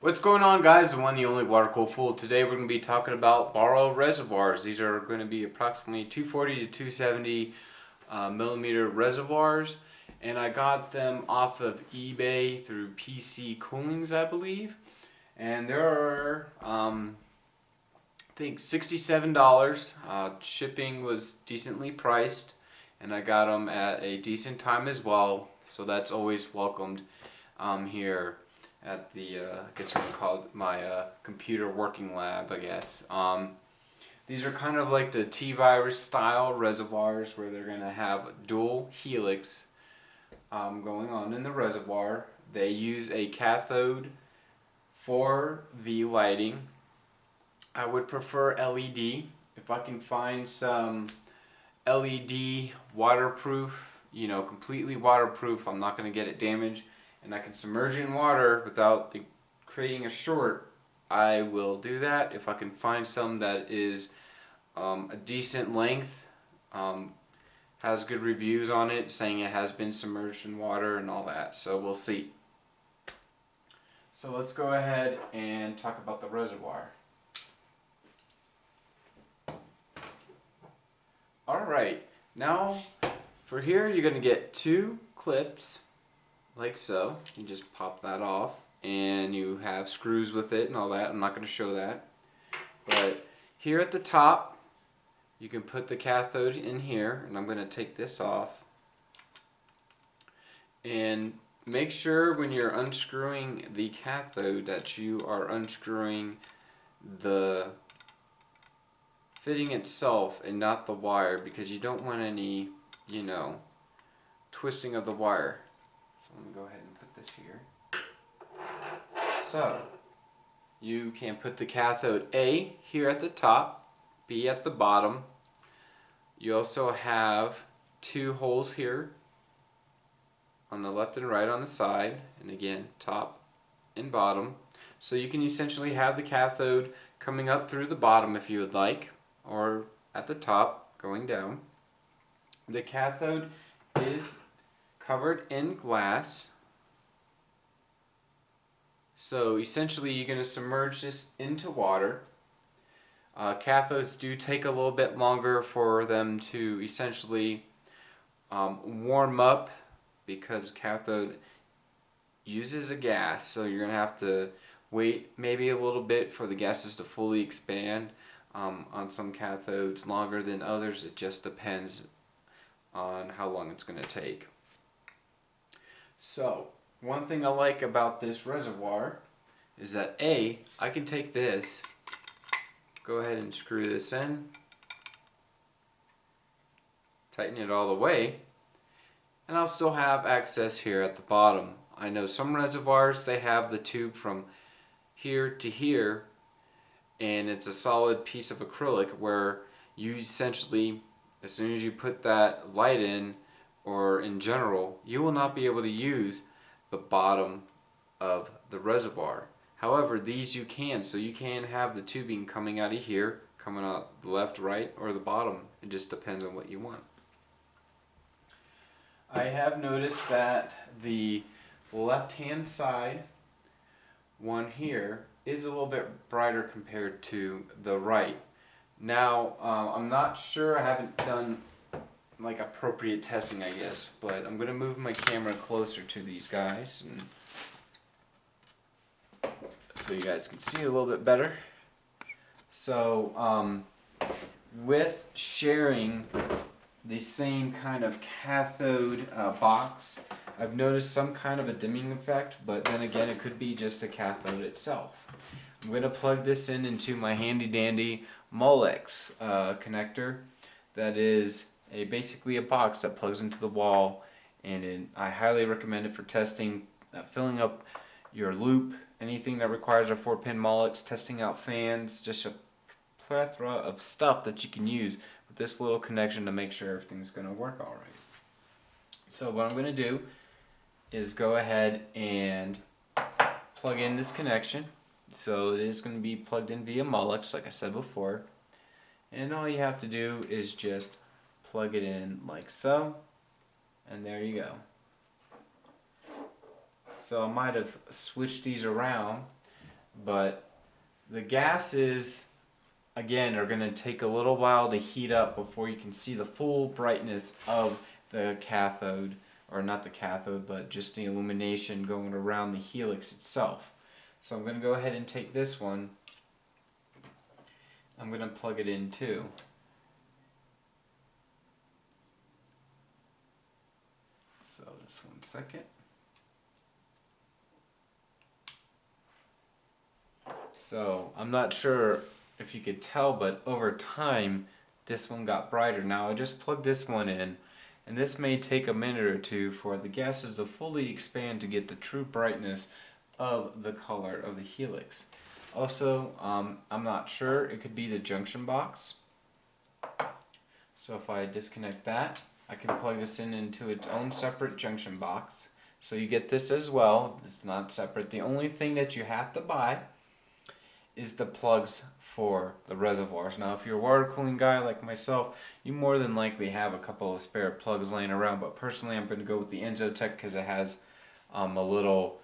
What's going on, guys? The one, the only water cool fool. Today we're going to be talking about Barrow reservoirs. These are going to be approximately 240 to 270 millimeter reservoirs, and I got them off of eBay through PC Coolings, I believe. And there are, I think, $67. Shipping was decently priced, and I got them at a decent time as well. So that's always welcomed here at the, I guess we would call it my computer working lab, I guess. These are kind of like the T-virus style reservoirs where they're going to have dual helix going on in the reservoir. They use a cathode for the lighting. I would prefer LED. If I can find some LED waterproof, completely waterproof, I'm not going to get it damaged, and I can submerge in water without creating a short, I will do that. If I can find some that is a decent length, has good reviews on it saying it has been submerged in water and all that, so we'll see. So let's go ahead and talk about the reservoir. Alright, now for here you're going to get two clips like so. You just pop that off and you have screws with it and all that. I'm not going to show that. But here at the top you can put the cathode in here, and I'm going to take this off. And make sure when you're unscrewing the cathode that you are unscrewing the fitting itself and not the wire, because you don't want any, twisting of the wire. So let me go ahead and put this here. So you can put the cathode A here at the top, B at the bottom. You also have two holes here on the left and right on the side, and again top and bottom. So you can essentially have the cathode coming up through the bottom if you would like, or at the top going down. The cathode is covered in glass. So essentially you're going to submerge this into water. Cathodes do take a little bit longer for them to essentially warm up, because cathode uses a gas, so you're going to have to wait maybe a little bit for the gases to fully expand. On some cathodes longer than others. It just depends on how long it's going to take. So one thing I like about this reservoir is that I can take this, go ahead and screw this in, tighten it all the way, and I'll still have access here at the bottom. I know some reservoirs, they have the tube from here to here, and it's a solid piece of acrylic where you essentially, as soon as you put that light in, or in general, you will not be able to use the bottom of the reservoir. However, these you can, so you can have the tubing coming out of here, coming out the left, right, or the bottom. It just depends on what you want. I have noticed that the left-hand side one here is a little bit brighter compared to the right. Now, I'm not sure, I haven't done like appropriate testing, I guess, but I'm going to move my camera closer to these guys and so you guys can see a little bit better. So with sharing the same kind of cathode box, I've noticed some kind of a dimming effect, but then again it could be just a cathode itself. I'm going to plug this into my handy dandy Molex connector. That is basically a box that plugs into the wall, and I highly recommend it for testing, filling up your loop, anything that requires a 4-pin Molex, testing out fans, just a plethora of stuff that you can use with this little connection to make sure everything's going to work alright. So what I'm going to do is go ahead and plug in this connection. So it is going to be plugged in via Molex, like I said before, and all you have to do is just plug it in like so, and there you go. So I might have switched these around but the gases, again, are going to take a little while to heat up before you can see the full brightness of the cathode, or not the cathode, but just the illumination going around the helix itself. So I'm going to go ahead and take this one. I'm going to plug it in too. So just 1 second. So I'm not sure if you could tell, but over time this one got brighter. Now I just plugged this one in, and this may take a minute or two for the gases to fully expand to get the true brightness of the color of the helix. Also, I'm not sure, it could be the junction box. So if I disconnect that, I can plug this in into its own separate junction box. So you get this as well. It's not separate. The only thing that you have to buy is the plugs for the reservoirs. Now if you're a water cooling guy like myself, you more than likely have a couple of spare plugs laying around, but personally I'm going to go with the Enzotech because it has a little,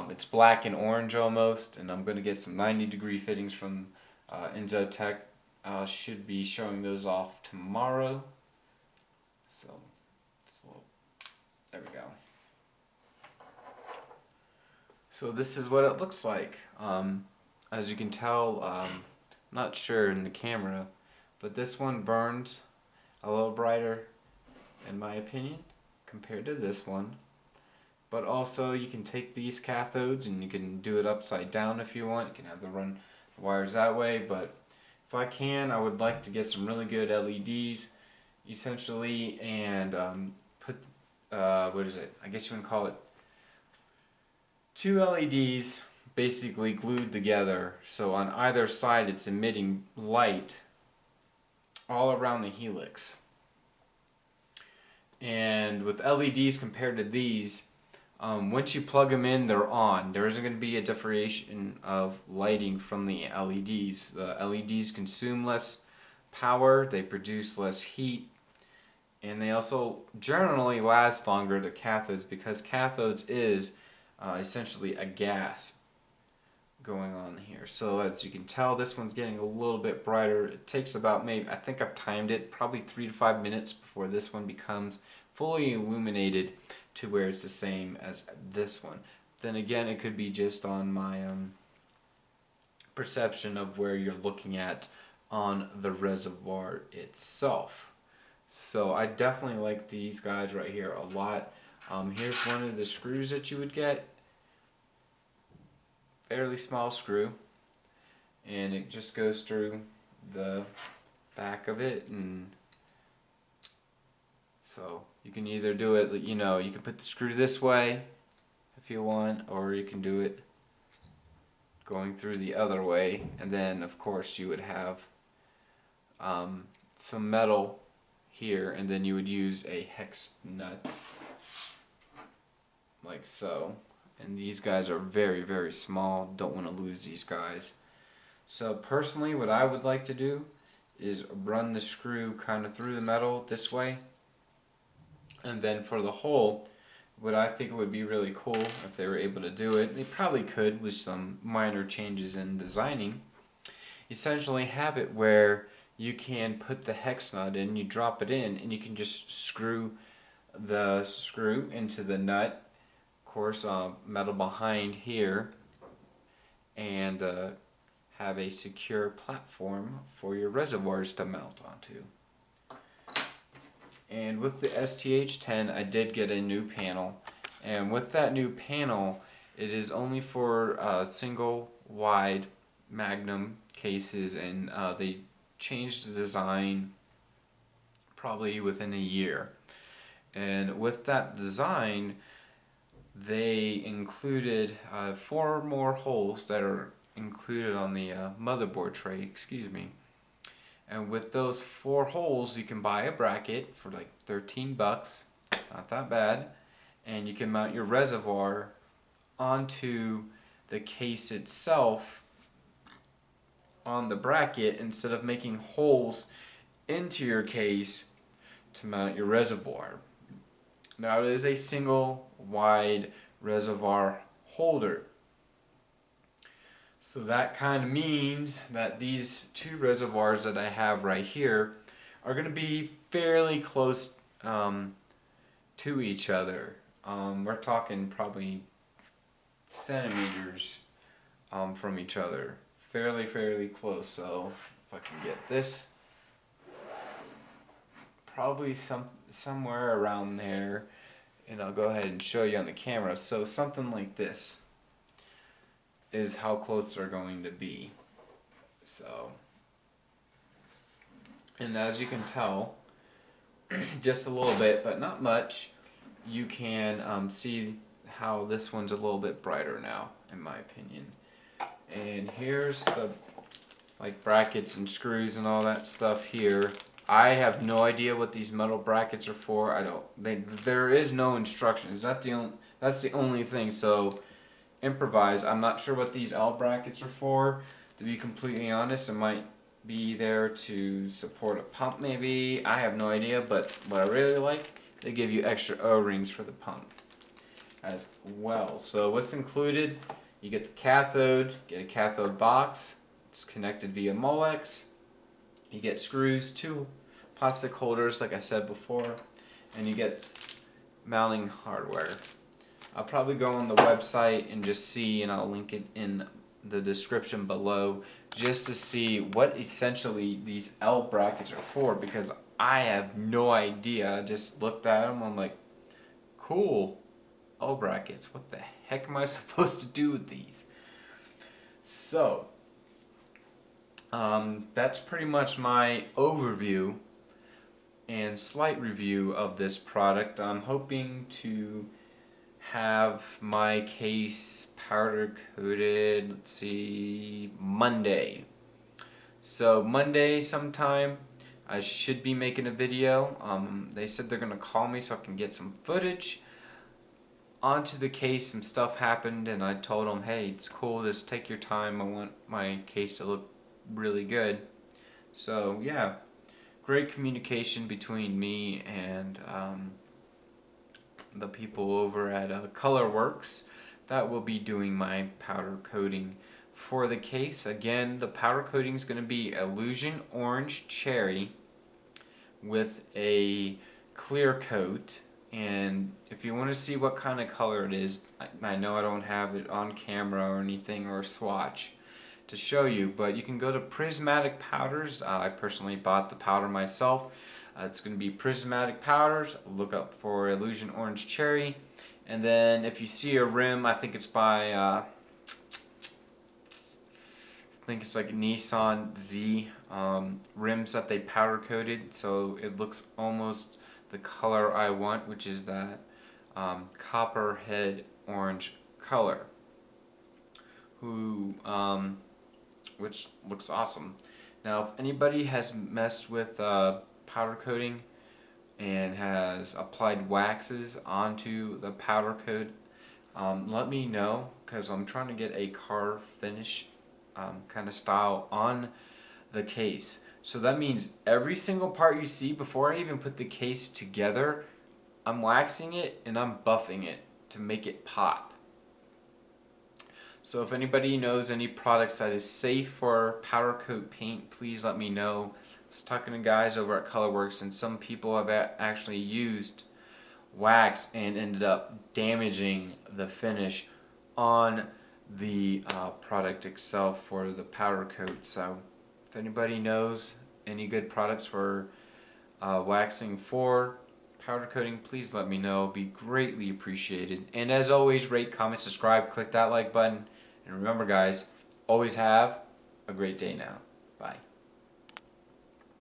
it's black and orange almost, and I'm going to get some 90-degree fittings from Enzotech. Should be showing those off tomorrow. So there we go. So this is what it looks like. As you can tell, not sure in the camera, but this one burns a little brighter in my opinion compared to this one. But also you can take these cathodes and you can do it upside down if you want. You can have the run the wires that way, but if I can, I would like to get some really good LEDs essentially, and put what is it? I guess you would call it 2 LEDs basically glued together, so on either side it's emitting light all around the helix. And with LEDs compared to these, once you plug them in, they're on. There isn't going to be a differentiation of lighting from the LEDs. The LEDs consume less power, they produce less heat, and they also generally last longer than cathodes, because cathodes is essentially a gas going on here. So as you can tell, this one's getting a little bit brighter. It takes about, maybe, I think I've timed it, probably 3 to 5 minutes before this one becomes fully illuminated to where it's the same as this one. Then again, it could be just on my perception of where you're looking at on the reservoir itself. So I definitely like these guys right here a lot. Here's one of the screws that you would get. Fairly small screw, and it just goes through the back of it, and so you can either do it, you know, you can put the screw this way if you want, or you can do it going through the other way, and then of course you would have some metal here, and then you would use a hex nut like so. And these guys are very, very small. Don't want to lose these guys. So personally, what I would like to do is run the screw kind of through the metal this way. And then for the hole, what I think would be really cool if they were able to do it, they probably could with some minor changes in designing, essentially have it where you can put the hex nut in, you drop it in, and you can just screw the screw into the nut, course, metal behind here, and have a secure platform for your reservoirs to mount onto. And with the STH10, I did get a new panel, and with that new panel, it is only for single wide magnum cases, and they changed the design probably within a year. And with that design, they included 4 more holes that are included on the motherboard tray, excuse me. And with those 4 holes, you can buy a bracket for like 13 bucks, not that bad, and you can mount your reservoir onto the case itself on the bracket instead of making holes into your case to mount your reservoir. Now it is a single wide reservoir holder. So that kind of means that these two reservoirs that I have right here are going to be fairly close to each other. We're talking probably centimeters from each other. Fairly close. So if I can get this, probably somewhere around there, and I'll go ahead and show you on the camera. So something like this is how close they're going to be. So, and as you can tell, just a little bit, but not much, you can see how this one's a little bit brighter now, in my opinion. And here's the like brackets and screws and all that stuff here. I have no idea what these metal brackets are for. There is no instructions. That's the only thing. So improvise. I'm not sure what these L brackets are for. To be completely honest, it might be there to support a pump maybe. I have no idea, but what I really like, they give you extra O-rings for the pump as well. So what's included? You get the cathode, get a cathode box. It's connected via Molex. You get screws, 2 plastic holders like I said before, and you get mounting hardware. I'll probably go on the website and just see, and I'll link it in the description below, just to see what essentially these L brackets are for, because I have no idea. I just looked at them, I'm like, cool, L brackets, what the heck am I supposed to do with these? So that's pretty much my overview and slight review of this product. I'm hoping to have my case powder coated, let's see, Monday. So Monday sometime I should be making a video. They said they're gonna call me so I can get some footage onto the case. Some stuff happened and I told them, hey, it's cool, just take your time, I want my case to look really good. So yeah, great communication between me and the people over at Colorworks that will be doing my powder coating for the case. Again, the powder coating is going to be Illusion Orange Cherry with a clear coat. And if you want to see what kind of color it is, I know I don't have it on camera or anything or a swatch to show you, but you can go to Prismatic Powders. I personally bought the powder myself. It's going to be Prismatic Powders. Look up for Illusion Orange Cherry. And then if you see a rim, I think it's by, I think it's like Nissan Z rims that they powder coated. So it looks almost the color I want, which is that copperhead orange color. Which looks awesome. Now, if anybody has messed with powder coating and has applied waxes onto the powder coat, let me know, because I'm trying to get a car finish kind of style on the case. So that means every single part you see, before I even put the case together, I'm waxing it and I'm buffing it to make it pop. So if anybody knows any products that is safe for powder coat paint, please let me know. I was talking to guys over at Colorworks, and some people have actually used wax and ended up damaging the finish on the product itself for the powder coat. So if anybody knows any good products for waxing for powder coating, please let me know. Be greatly appreciated. And as always, rate, comment, subscribe, click that like button. And remember guys, always have a great day now. Bye.